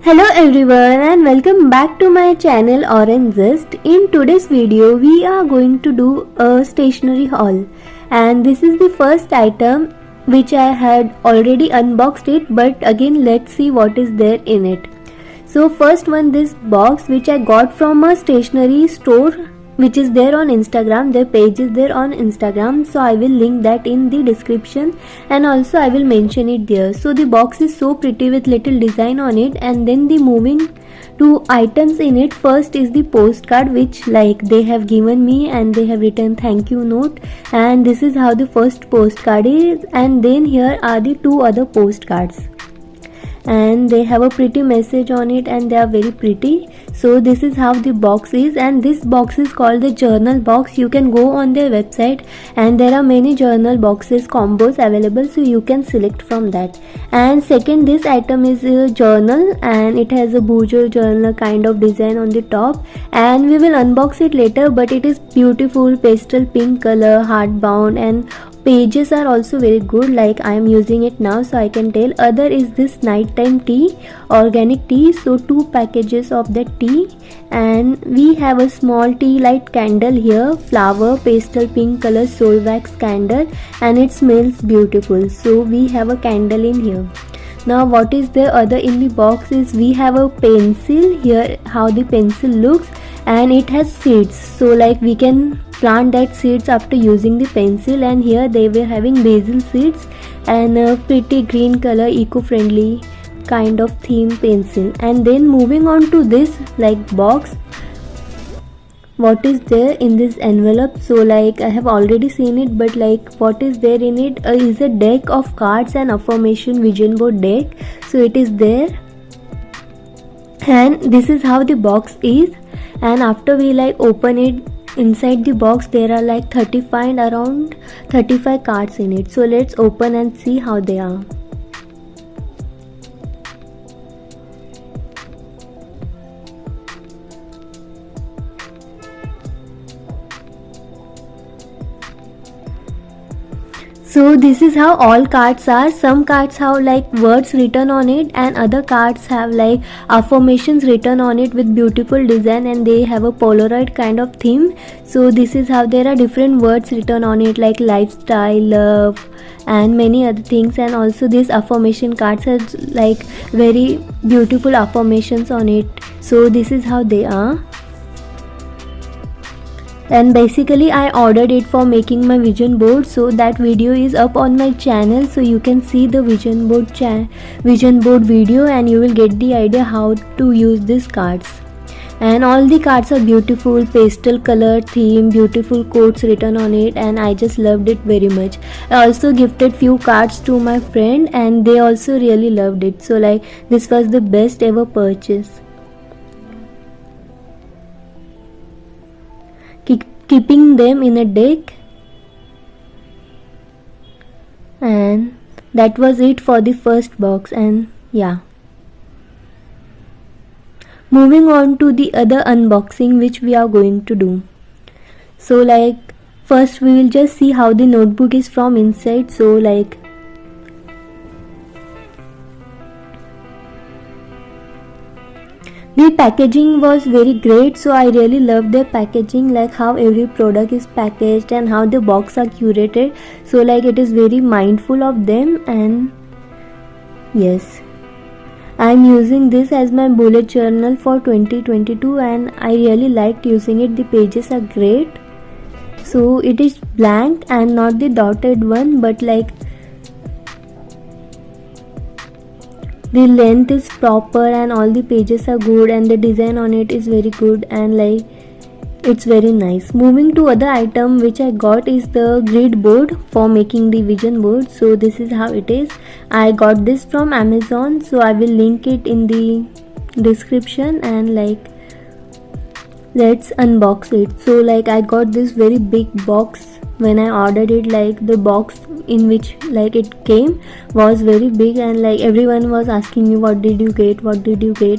Hello everyone and welcome back to my channel Orange Zest. In today's video we are going to do a stationery haul, and this is the first item which I had already unboxed it, but again let's see what is there in it. So first one, this box which I got from a stationery store which is there on Instagram. Their page is there on Instagram, so I will link that in the description and also I will mention it there. So the box is so pretty with little design on it, and then the moving to items in it. First is the postcard which they have given me, and they have written thank you note, and this is how the first postcard is. And then here are the two other postcards, and they have a pretty message on it and they are very pretty. So this is how the box is, and this box is called the journal box. You can go on their website and there are many journal boxes combos available, so you can select from that. And second, this item is a journal and it has a Bujo journal kind of design on the top, and we will unbox it later, but it is beautiful pastel pink color, hardbound, and pages are also very good. I am using it now, so I can tell. Other is this nighttime tea, organic tea, so 2 packages of that tea. And we have a small tea light candle here, flower pastel pink color soul wax candle, and it smells beautiful, so we have a candle in here. Now what is the other in the box is we have a pencil here, how the pencil looks, and it has seeds, so we can plant that seeds after using the pencil. And here they were having basil seeds and a pretty green color eco-friendly kind of theme pencil. And then moving on to this box, what is there in this envelope. So I have already seen it, but what is there in it is a deck of cards and affirmation vision board deck, so it is there. And this is how the box is, and after we open it, inside the box there are around 35 cards in it. So let's open and see how they are. So this is how all cards are. Some cards have words written on it, and other cards have affirmations written on it with beautiful design, and they have a Polaroid kind of theme. So this is how there are different words written on it, like lifestyle, love, and many other things. And also this affirmation cards has very beautiful affirmations on it. So this is how they are. And basically I ordered it for making my vision board, so that video is up on my channel, so you can see the vision board video and you will get the idea how to use these cards. And all the cards are beautiful pastel color theme, beautiful quotes written on it, and I just loved it very much. I also gifted few cards to my friend and they also really loved it, so this was the best ever purchase. Keeping them in a deck. And that was it for the first box. And yeah, moving on to the other unboxing which we are going to do. So first we will just see how the notebook is from inside. So the packaging was very great, so I really love their packaging, how every product is packaged and how the box are curated. So it is very mindful of them. And yes, I am using this as my bullet journal for 2022 and I really liked using it. The pages are great. So it is blank and not the dotted one, but the length is proper and all the pages are good and the design on it is very good, and it's very nice. Moving to other item which I got is the grid board for making the vision board. So this is how it is. I got this from Amazon, so I will link it in the description. And let's unbox it. So I got this very big box when I ordered it. The box in which it came was very big, and everyone was asking me what did you get,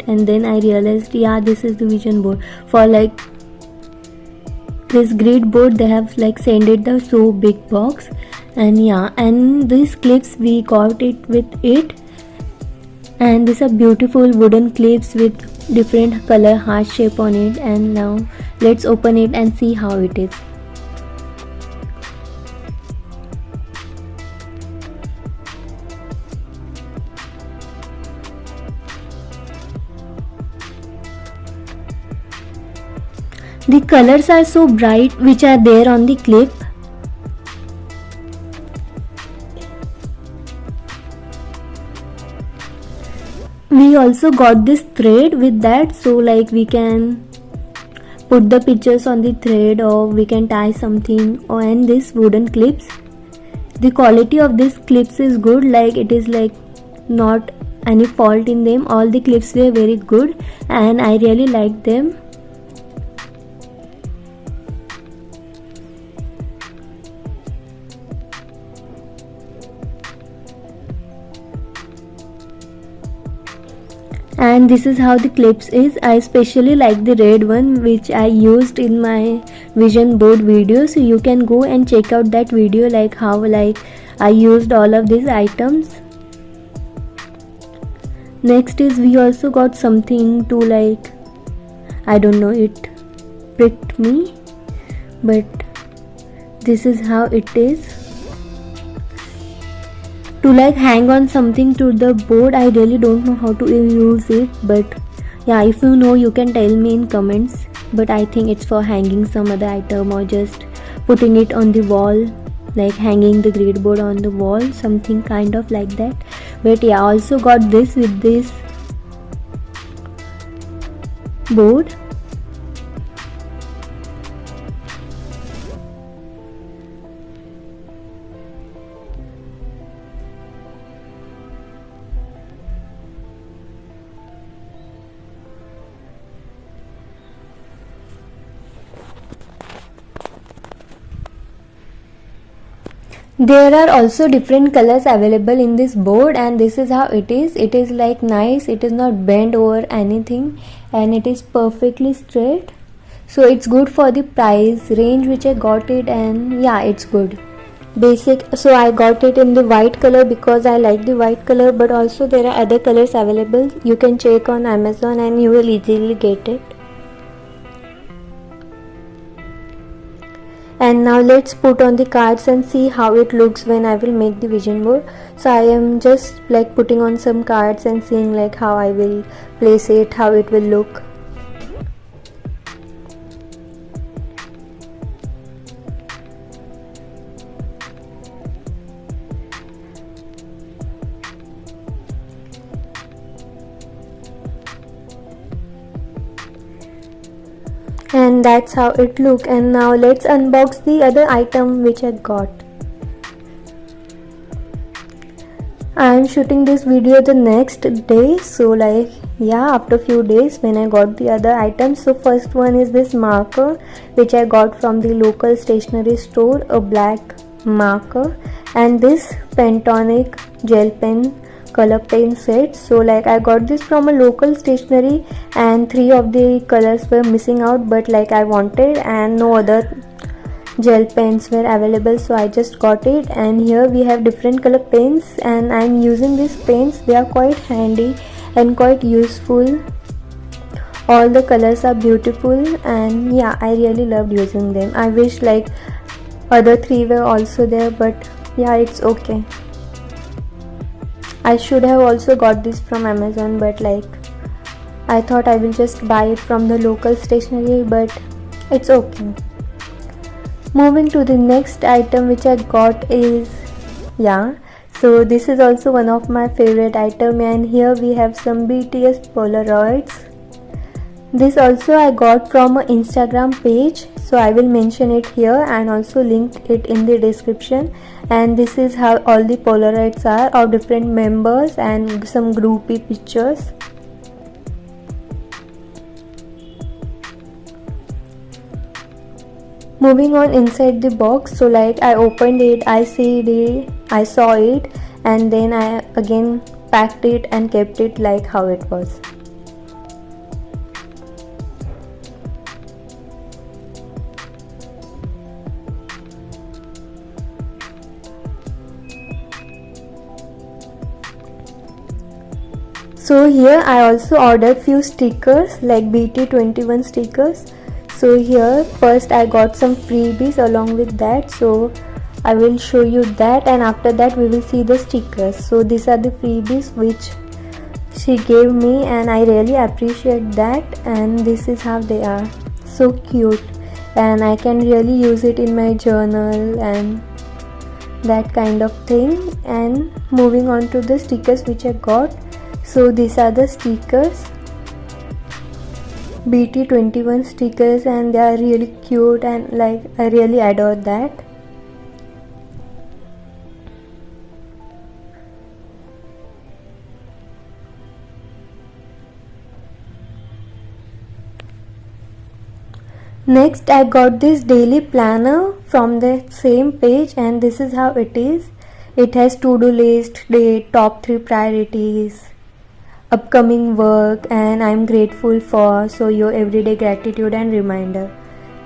and then I realized, yeah, this is the vision board. For this grid board they have sent it the so big box. And yeah, and these clips we got it with it. And these are beautiful wooden clips with different color heart shape on it. And now let's open it and see how it is. The colors are so bright which are there on the clip. We also got this thread with that, so like we can put the pictures on the thread or we can tie something on this wooden clips. The quality of these clips is good, like it is like not any fault in them. All the clips were very good and I really like them. And this is how the clips is. I especially like the red one which I used in my vision board video, so you can go and check out that video, like how like I used all of these items. Next is we also got something to, like, I don't know, it pricked me, but this is how it is. To like hang on something to the board. I really don't know how to use it, but yeah, if you know you can tell me in comments. But I think it's for hanging some other item or just putting it on the wall, like hanging the grid board on the wall, something kind of like that. But yeah, I also got this with this board. There are also different colors available in this board, and this is how it is. It is like nice, it is not bent over anything and it is perfectly straight. So it's good for the price range which I got it, and yeah, it's good. Basic, so I got it in the white color because I like the white color, but also there are other colors available. You can check on Amazon and you will easily get it. And now let's put on the cards and see how it looks when I will make the vision board. So I am just like putting on some cards and seeing like how I will place it, how it will look. And that's how it look. And now let's unbox the other item which I got. I am shooting this video the next day, so like yeah, after few days when I got the other items. So first one is this marker which I got from the local stationery store, a black marker, and this Pentonic gel pen color pen set. So like I got this from a local stationery and 3 of the colors were missing out, but like I wanted and no other gel pens were available, so I just got it. And here we have different color pens and I'm using these pens. They are quite handy and quite useful. All the colors are beautiful and yeah, I really loved using them. I wish like other 3 were also there, but yeah, it's okay. I should have also got this from Amazon, but like I thought I will just buy it from the local stationery, but it's okay. Moving to the next item which I got is, yeah, so this is also one of my favorite item, and here we have some BTS Polaroids. This also I got from an Instagram page, so I will mention it here and also link it in the description. And this is how all the Polaroids are of different members and some groupie pictures. Moving on inside the box, so like I opened it, I saw it, and then I again packed it and kept it like how it was. So here I also ordered few stickers like BT21 stickers. So here first I got some freebies along with that, so I will show you that, and after that we will see the stickers. So these are the freebies which she gave me and I really appreciate that, and this is how they are. So cute, and I can really use it in my journal and that kind of thing. And moving on to the stickers which I got. So these are the stickers, BT21 stickers, and they are really cute and like I really adore that. Next I got this daily planner from the same page, and this is how it is. It has to-do list, date, top 3 priorities, upcoming work, and I'm grateful for, so your everyday gratitude and reminder.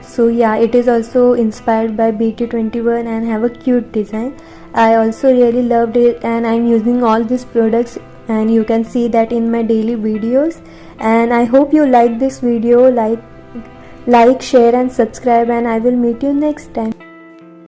So yeah, it is also inspired by BT21 and have a cute design. I also really loved it, and I'm using all these products, and you can see that in my daily videos. And I hope you like this video. Like, share and subscribe, and I will meet you next time.